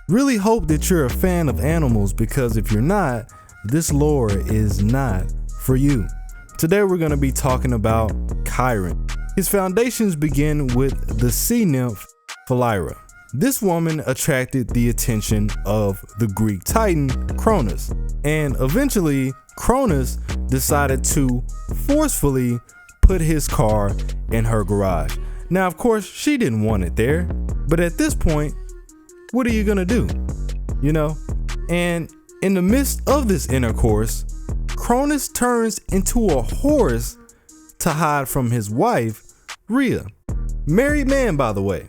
Really hope that you're a fan of animals, because if you're not, this lore is not for you. Today we're going to be talking about Chiron. His foundations begin with the sea nymph Philyra. This woman attracted the attention of the Greek titan Cronus, and eventually Cronus decided to forcefully put his car in her garage. Now, of course, she didn't want it there, but at this point, what are you gonna do? You know? And in the midst of this intercourse, Cronus turns into a horse to hide from his wife, Rhea. Married man, by the way.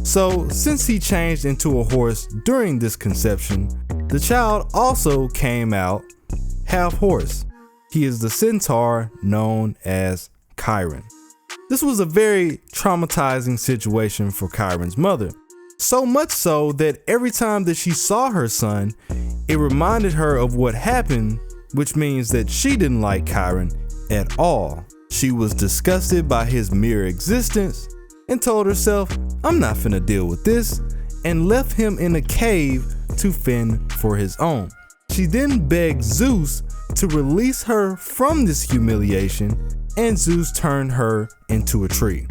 So, since he changed into a horse during this conception, the child also came out half horse. He is the centaur known as Chiron. This was a very traumatizing situation for Chiron's mother. So much so that every time that she saw her son, it reminded her of what happened, which means that she didn't like Chiron at all. She was disgusted by his mere existence and told herself, I'm not finna deal with this, and left him in a cave to fend for his own. She then begged Zeus to release her from this humiliation, and Zeus turned her into a tree.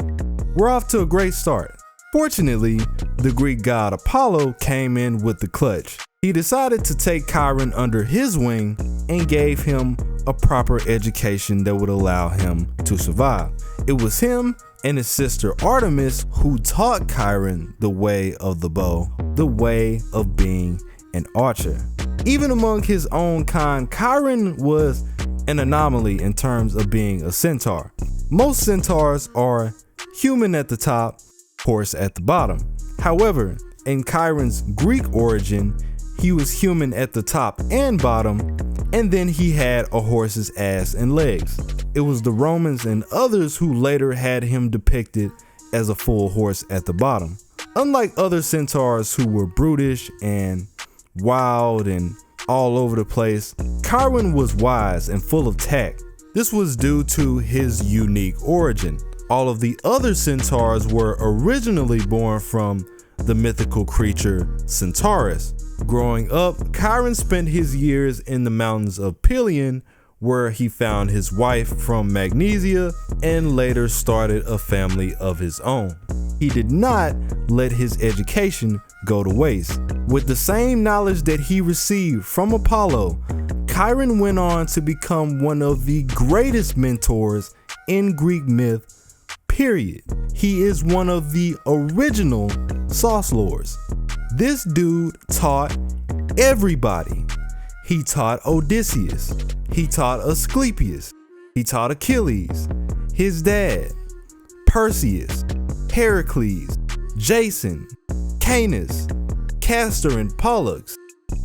We're off to a great start. Fortunately, the Greek god Apollo came in with the clutch. He decided to take Chiron under his wing and gave him a proper education that would allow him to survive. It was him and his sister Artemis who taught Chiron the way of the bow, the way of being an archer. Even among his own kind, Chiron was an anomaly in terms of being a centaur. Most centaurs are human at the top, horse at the bottom. However, in Chiron's Greek origin, he was human at the top and bottom, and then he had a horse's ass and legs. It was the Romans and others who later had him depicted as a full horse at the bottom. Unlike other centaurs who were brutish and wild and all over the place, Chiron was wise and full of tact. This was due to his unique origin. All of the other centaurs were originally born from the mythical creature Centaurus. Growing up, Chiron spent his years in the mountains of Pelion, where he found his wife from Magnesia and later started a family of his own. He did not let his education go to waste. With the same knowledge that he received from Apollo, Chiron went on to become one of the greatest mentors in Greek myth, period. He is one of the original sauce lords. This dude taught everybody. He taught Odysseus. He taught Asclepius. He taught Achilles, his dad, Perseus, Heracles, Jason, Canis, Castor and Pollux,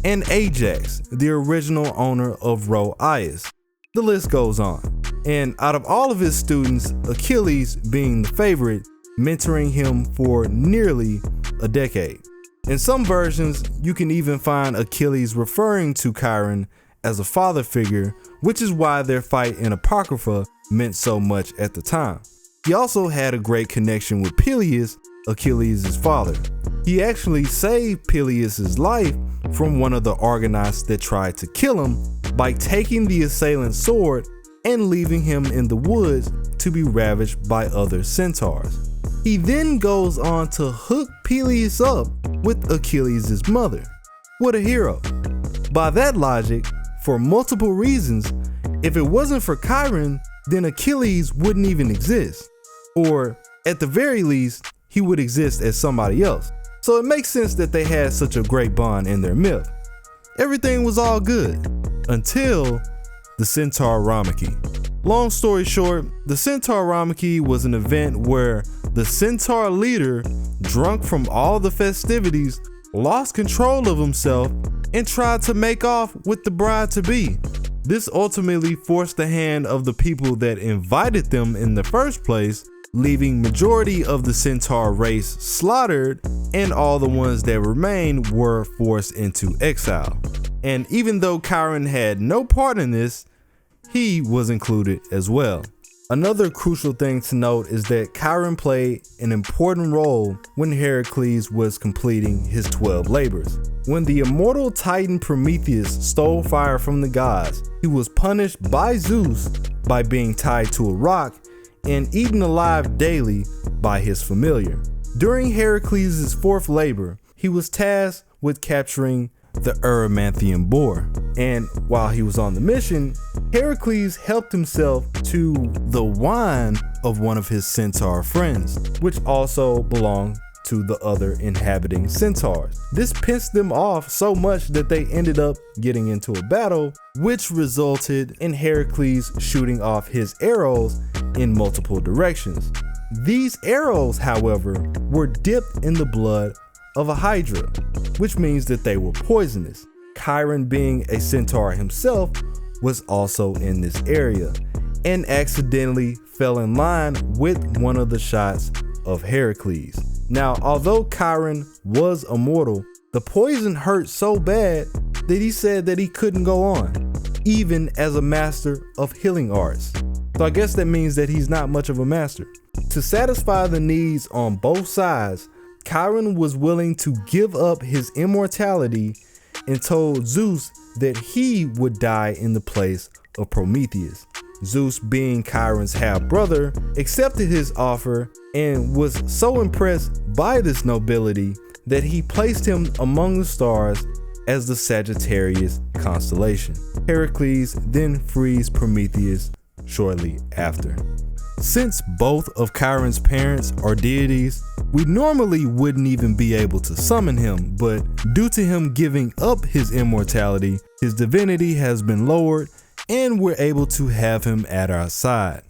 and Ajax, the original owner of Rhoeis. The list goes on. And out of all of his students, Achilles being the favorite, mentoring him for nearly a decade. In some versions, you can even find Achilles referring to Chiron as a father figure, which is why their fight in Apocrypha meant so much at the time. He also had a great connection with Peleus, Achilles' father. He actually saved Peleus' life from one of the Argonauts that tried to kill him by taking the assailant's sword and leaving him in the woods to be ravaged by other centaurs. He then goes on to hook Peleus up with Achilles' mother. What a hero. By that logic, for multiple reasons, if it wasn't for Chiron, then Achilles wouldn't even exist. Or, at the very least, he would exist as somebody else. So it makes sense that they had such a great bond in their myth. Everything was all good, until the Centaur Ramaki. Long story short, the Centaur Ramaki was an event where the Centaur leader, drunk from all the festivities, lost control of himself and tried to make off with the bride-to-be. This ultimately forced the hand of the people that invited them in the first place, leaving majority of the Centaur race slaughtered, and all the ones that remained were forced into exile. And even though Chiron had no part in this, he was included as well. Another crucial thing to note is that Chiron played an important role when Heracles was completing his 12 labors. When the immortal Titan Prometheus stole fire from the gods, he was punished by Zeus by being tied to a rock and eaten alive daily by his familiar. During Heracles' 4th labor, he was tasked with capturing the Erymanthian boar. And while he was on the mission, Heracles helped himself to the wine of one of his centaur friends, which also belonged to the other inhabiting centaurs. This pissed them off so much that they ended up getting into a battle, which resulted in Heracles shooting off his arrows in multiple directions. These arrows, however, were dipped in the blood of a hydra, which means that they were poisonous. Chiron, being a centaur himself, was also in this area and accidentally fell in line with one of the shots of Heracles. Now, although Chiron was immortal, the poison hurt so bad that he said that he couldn't go on, even as a master of healing arts. So I guess that means that he's not much of a master. To satisfy the needs on both sides, Chiron was willing to give up his immortality and told Zeus that he would die in the place of Prometheus. Zeus, being Chiron's half-brother, accepted his offer and was so impressed by this nobility that he placed him among the stars as the Sagittarius constellation. Heracles then frees Prometheus shortly after. Since both of Chiron's parents are deities, we normally wouldn't even be able to summon him, but due to him giving up his immortality, his divinity has been lowered and we're able to have him at our side.